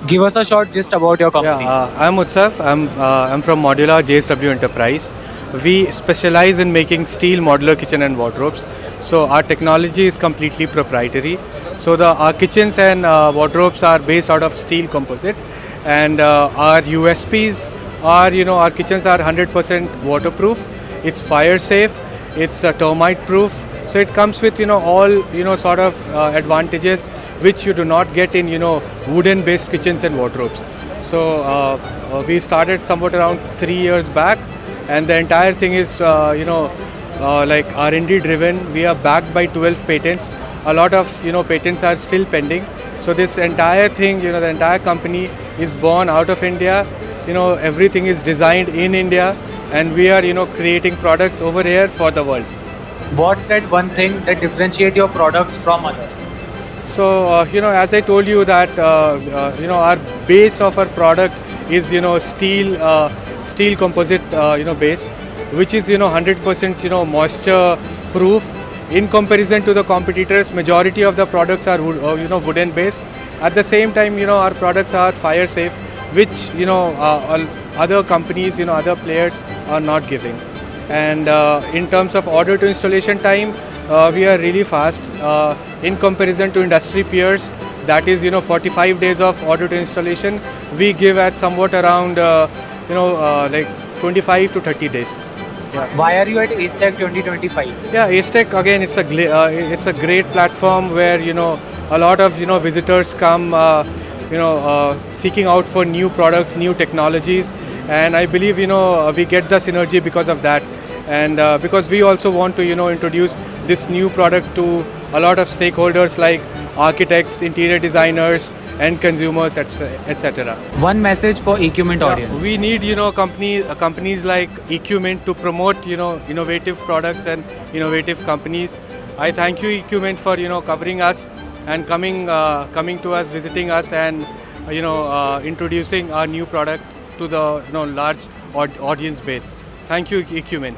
Give us a short gist about your company. I'm Utsav. I'm from Modular JSW Enterprise. We specialize in making steel modular kitchen and wardrobes. So our technology is completely proprietary. So our kitchens and wardrobes are based out of steel composite, and our USPs are, our kitchens are 100% waterproof. It's fire safe. It's termite proof. So it comes with all sort of advantages which you do not get in wooden based kitchens and wardrobes. So we started somewhat around 3 years back, and the entire thing is like R&D driven. We are backed by 12 patents. A lot of patents are still pending. So this entire thing, the entire company is born out of India. Everything is designed in India, and we are creating products over here for the world. What's that one thing that differentiate your products from other? So as I told you that our base of our product is steel composite base, which is 100% moisture proof. In comparison to the competitors, majority of the products are wooden based. At the same time, our products are fire safe, which other companies, other players are not giving. And in terms of order to installation time, we are really fast in comparison to industry peers. That is 45 days of order to installation. We give at somewhat around like 25 to 30 days. Yeah. Why are you at ACETEC 2025? Yeah, ACETEC again, it's a great platform where a lot of visitors come seeking out for new products, new technologies, and I believe we get the synergy because of that, and because we also want to introduce this new product to a lot of stakeholders like architects, interior designers, and consumers, etc. One message for Equipment audience. We need companies like Equipment to promote innovative products and innovative companies. I thank you Equipment for covering us and coming to us, visiting us, and introducing our new product to the large audience base. Thank you Equipment.